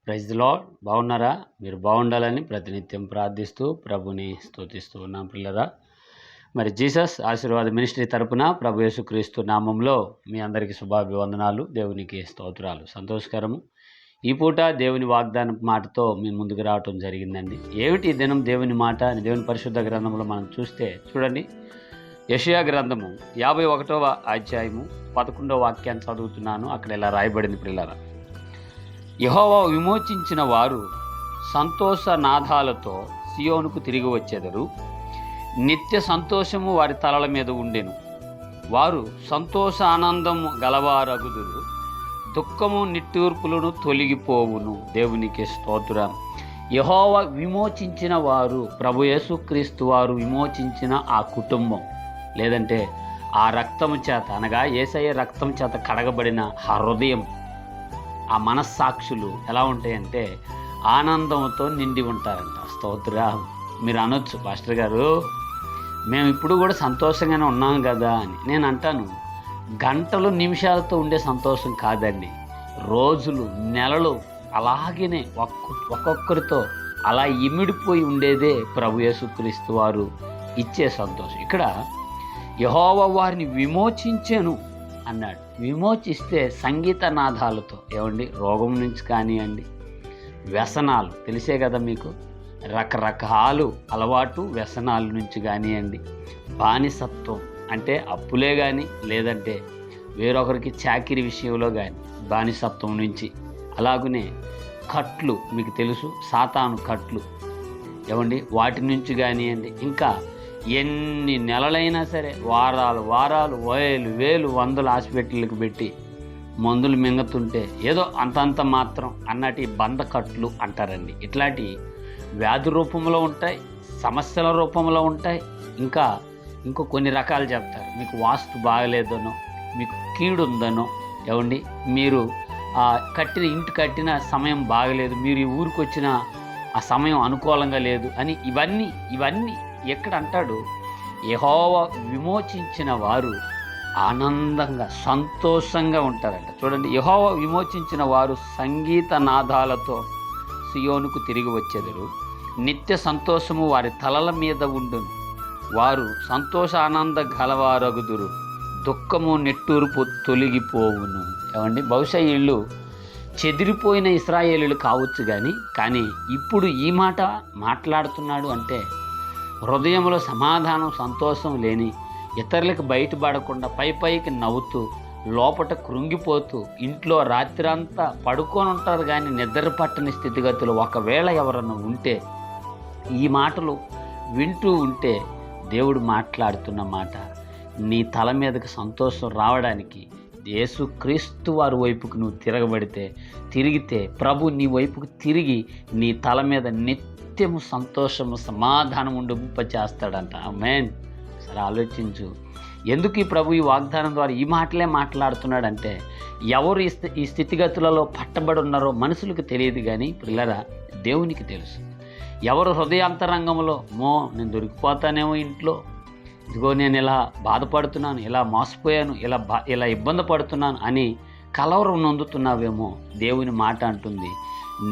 Praise the lord. బాగున్నారా? మీరు బాగుండాలని ప్రతినిత్యం ప్రార్థిస్తూ ప్రభుని స్తుతిస్తూ ఉన్నాం పిల్లరా. మరి జీసస్ ఆశీర్వాద మినిస్ట్రీ తరపున ప్రభు యేసుక్రీస్తు నామంలో మీ అందరికీ శుభాభివందనాలు, దేవునికి స్తోత్రాలు. సంతోషకరము. ఈ పూట దేవుని వాగ్దానం మాటతో మీ ముందుకు రావటం జరిగిందండి. ఏమిటి ఈ దినం దేవుని మాట అని దేవుని పరిశుద్ధ గ్రంథంలో మనం చూస్తే చూడండి, యెషయా గ్రంథము 51వ అధ్యాయము 11వ వాక్యాన్ని చదువుతున్నాను. అక్కడ ఇలా రాయబడింది పిల్లరా. యెహోవా విమోచించిన వారు సంతోష నాదాలతో సియోనుకు తిరిగి వచ్చెదరు. నిత్య సంతోషము వారి తలల మీద ఉండెను. వారు సంతోష ఆనందము గలవారగుదురు. దుఃఖము నిట్టూర్పులను తొలగిపోవును. దేవునికి స్తోత్రం. యెహోవా విమోచించిన వారు, ప్రభు యేసుక్రీస్తు వారు విమోచించిన ఆ కుటుంబం, లేదంటే ఆ రక్తము చేత అనగా యేసయ్య రక్తం చేత కడగబడిన ఆ హృదయం, ఆ మనస్సాక్షులు ఎలా ఉంటాయంటే ఆనందంతో నిండి ఉంటారంట. స్తోత్రం. మీరు అనొచ్చు, పాస్టర్ గారు మేము ఇప్పుడు కూడా సంతోషంగానే ఉన్నాం కదా అని. నేను అంటాను, గంటలు నిమిషాలతో ఉండే సంతోషం కాదండి, రోజులు నెలలు అలాగనే ఒక్కొక్కరితో అలా ఇమిడిపోయి ఉండేదే ప్రభు యేసుక్రీస్తు వారు ఇచ్చే సంతోషం. ఇక్కడ యెహోవా వారిని విమోచించెను అన్నాడు. విమోచిస్తే సంగీత నాదాలతో, ఏమండి, రోగం నుంచి కానివ్వండి, వ్యసనాలు తెలిసే కదా మీకు, రకరకాలు అలవాటు వ్యసనాల నుంచి కానివ్వండి, బానిసత్వం అంటే అప్పులే కానీ లేదంటే వేరొకరికి చాకిరి విషయంలో కానీ బానిసత్వం నుంచి, అలాగనే కట్లు మీకు తెలుసు, సాతాను కట్లు, ఏమండి, వాటి నుంచి కానివ్వండి, ఇంకా ఎన్ని నెలలైనా సరే వారాలు వారాలు వేలు వేలు వందలు హాస్పిటల్కి పెట్టి మందులు మింగతుంటే ఏదో అంతంత మాత్రం అన్నటి బంధకట్లు అంటారండి. ఇట్లాంటి వ్యాధి రూపంలో ఉంటాయి, సమస్యల రూపంలో ఉంటాయి, ఇంకో కొన్ని రకాలు చెప్తారు. మీకు వాస్తు బాగలేదనో, మీకు కీడు ఉందనో, ఏమండి, మీరు ఇంటి కట్టిన సమయం బాగలేదు, మీరు ఈ ఊరికి వచ్చిన ఆ సమయం అనుకూలంగా లేదు అని ఇవన్నీ ఎక్కడ అంటాడు, యెహోవా విమోచించిన వారు ఆనందంగా సంతోషంగా ఉంటారంట. చూడండి, యెహోవా విమోచించిన వారు సంగీత నాదాలతో సియోనుకు తిరిగి వచ్చెదరు. నిత్య సంతోషము వారి తలల మీద ఉండును. వారు సంతోష ఆనంద గలవారగుదురు. దుఃఖము నిట్టూర్పు తొలగిపోవును. ఏమండి, బహుశా వీళ్ళు చెదిరిపోయిన ఇశ్రాయేలీలు కావచ్చు కానీ ఇప్పుడు ఈ మాట మాట్లాడుతున్నాడు అంటే హృదయంలో సమాధానం సంతోషం లేని, ఇతరులకు బయటపడకుండా పైకి నవ్వుతూ లోపట కృంగిపోతూ ఇంట్లో రాత్రంతా పడుకొని ఉంటారు కానీ నిద్ర పట్టని స్థితిగతులు ఒకవేళ ఎవరన్నా ఉంటే, ఈ మాటలు వింటూ ఉంటే దేవుడు మాట్లాడుతున్న మాట, నీ తల మీదకి సంతోషం రావడానికి యేసుక్రీస్తు వారి వైపుకు నువ్వు తిరిగితే ప్రభు నీ వైపుకు తిరిగి నీ తల మీద నిత్యము సంతోషము సమాధానం ఉండింపచేస్తాడంట. ఆమేన్. సరే ఆలోచించు, ఎందుకు ఈ ప్రభు ఈ వాగ్దానం ద్వారా ఈ మాటలే మాట్లాడుతున్నాడంటే, ఎవరు ఈ స్థితిగతులలో పట్టబడి ఉన్నారో మనుషులకు తెలియదు కానీ పిల్లరా దేవునికి తెలుసు. ఎవరు హృదయాంతరంగంలో నేను దొరికిపోతానేమో ఇంట్లో, ఇదిగో నేను ఇలా బాధపడుతున్నాను, ఇలా మోసపోయాను, ఇలా ఇబ్బంది పడుతున్నాను అని కలవరం నొందుతున్నావేమో, దేవుని మాట అంటుంది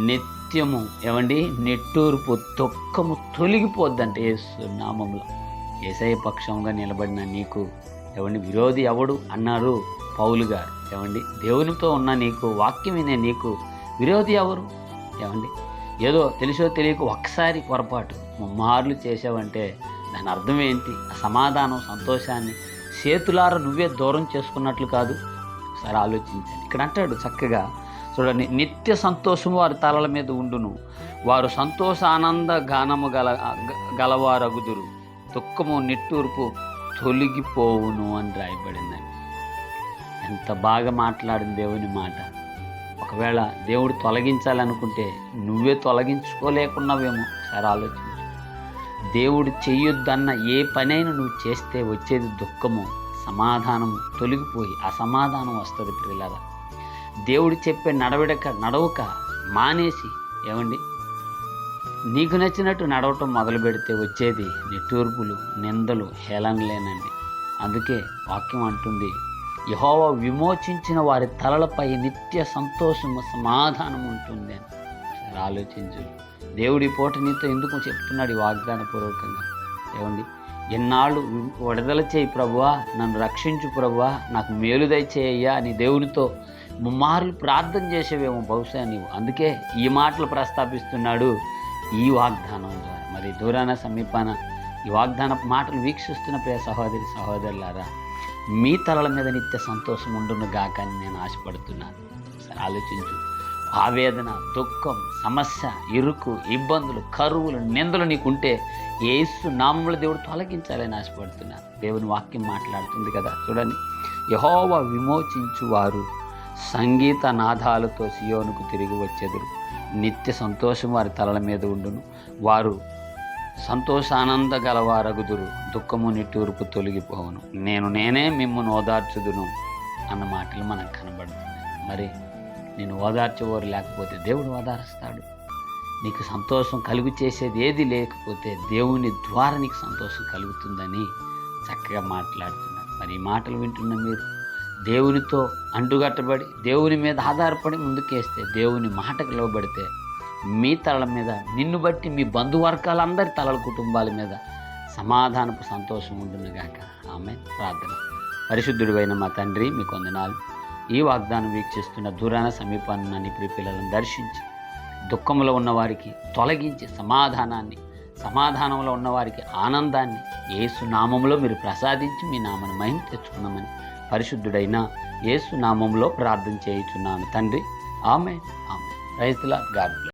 నిత్యము, ఏమండి, నిట్టూర్పు దుఃఖము తొలగిపోద్దంటే యేసు నామంలో. యేసయ్య పక్షంగా నిలబడిన నీకు, ఏమండి, విరోధి ఎవడు అన్నారు పౌలు గారు. ఏమండి, దేవునితో ఉన్న నీకు, వాక్యం వినే నీకు విరోధి ఎవరు? ఏమండి, ఏదో తెలుసో తెలియక ఒక్కసారి పొరపాటు ముమ్మార్లు చేసావంటే దాని అర్థం ఏంటి? సమాధానం సంతోషాన్ని చేతులార నువ్వే దూరం చేసుకున్నట్లు కాదు. సరే ఆలోచించండి. ఇక్కడ అంటాడు చక్కగా, చూడండి, నిత్య సంతోషము వారి తలల మీద ఉండును. వారు సంతోష ఆనంద గానము గలవారగుదురు. దుఃఖము నిట్టూర్పు తొలగిపోవును అని రాయబడిందండి. ఎంత బాగా మాట్లాడిన దేవుని మాట. ఒకవేళ దేవుడు తొలగించాలనుకుంటే నువ్వే తొలగించుకోలేకున్నావేమో. సరే ఆలోచించు. దేవుడు చెయ్యొద్దన్న ఏ పనైనా నువ్వు చేస్తే వచ్చేది దుఃఖము, సమాధానము తొలగిపోయి అసమాధానం వస్తుంది పిల్లరా. దేవుడు చెప్పే నడవక మానేసి, ఏమండి, నీకు నచ్చినట్టు నడవటం మొదలు పెడితే వచ్చేది నిట్టూర్పులు, నిందలు, హేళనలేనండి. అందుకే వాక్యం అంటుంది, యెహోవా విమోచించిన వారి తలలపై నిత్య సంతోషము సమాధానం ఉంటుంది అని. ఒకసారి ఆలోచించు. దేవుడి పూట నీతో ఎందుకు చెప్తున్నాడు ఈ వాగ్దానపూర్వకంగా? ఏమండి, ఎన్నాళ్ళు విడుదల చేయి ప్రభువా, నన్ను రక్షించు ప్రభువా, నాకు మేలు దయచేయ్యా అని దేవునితో ముమ్మార్లు ప్రార్థన చేసేవేమో బహుశా నీవు. అందుకే ఈ మాటలు ప్రస్తాపిస్తున్నాడు ఈ వాగ్దానం ద్వారా. మరి దూరాన సమీపాన ఈ వాగ్దాన మాటలు వీక్షిస్తున్న ప్రియ సహోదరి సహోదరులారా, మీ తలల మీద నిత్య సంతోషం ఉండును గాక అని నేను ఆశపడుతున్నాను. సరే ఆలోచించు. ఆవేదన, దుఃఖం, సమస్య, ఇరుకు, ఇబ్బందులు, కరువులు, నిందలు నీకుంటే యేసు నామములో దేవుడు తొలగించాలని ఆశపడుతున్నాను. దేవుని వాక్యం మాట్లాడుతుంది కదా, చూడండి. యెహోవా విమోచించువారు సంగీత నాదాలతో సియోనుకు తిరిగి వచ్చెదరు. నిత్య సంతోషం వారి తలల మీద ఉండును. వారు సంతోషానంద గలవారగుదురు. దుఃఖము నిట్టూర్పు తొలగిపోవును. నేనే మిమ్మును ఓదార్చుదును అన్న మాటలు మనకు కనబడుతున్నాయి. మరి నేను ఓదార్చేవారు లేకపోతే దేవుడు ఓదారుస్తాడు. నీకు సంతోషం కలుగు చేసేది ఏది లేకపోతే దేవుని ద్వారా నీకు సంతోషం కలుగుతుందని చక్కగా మాట్లాడుతున్నారు. మరి ఈ మాటలు వింటున్న మీరు దేవునితో అంటుగట్టబడి దేవుని మీద ఆధారపడి ముందుకేస్తే, దేవుని మాటకు లోబడితే మీ తలల మీద, నిన్ను బట్టి మీ బంధువర్గాలందరి తలల కుటుంబాల మీద సమాధానపు సంతోషం ఉండునుగాక. ఆమేన్. ప్రార్థన. పరిశుద్ధుడివైన మా తండ్రి, మీకు వందనాలు. ఈ వాగ్దానం వీక్షిస్తున్న దూరాన సమీపాన్ని నీ ప్రియ పిల్లలను దర్శించి, దుఃఖంలో ఉన్నవారికి తొలగించి సమాధానంలో ఉన్నవారికి ఆనందాన్ని యేసు నామములో మీరు ప్రసాదించి మీ నామను మహిమ తెచ్చుకున్నామని పరిశుద్ధుడైన యేసు నామములో ప్రార్థన చేయుచున్నాను తండ్రి. Amen. Amen. Praise the Lord. God bless.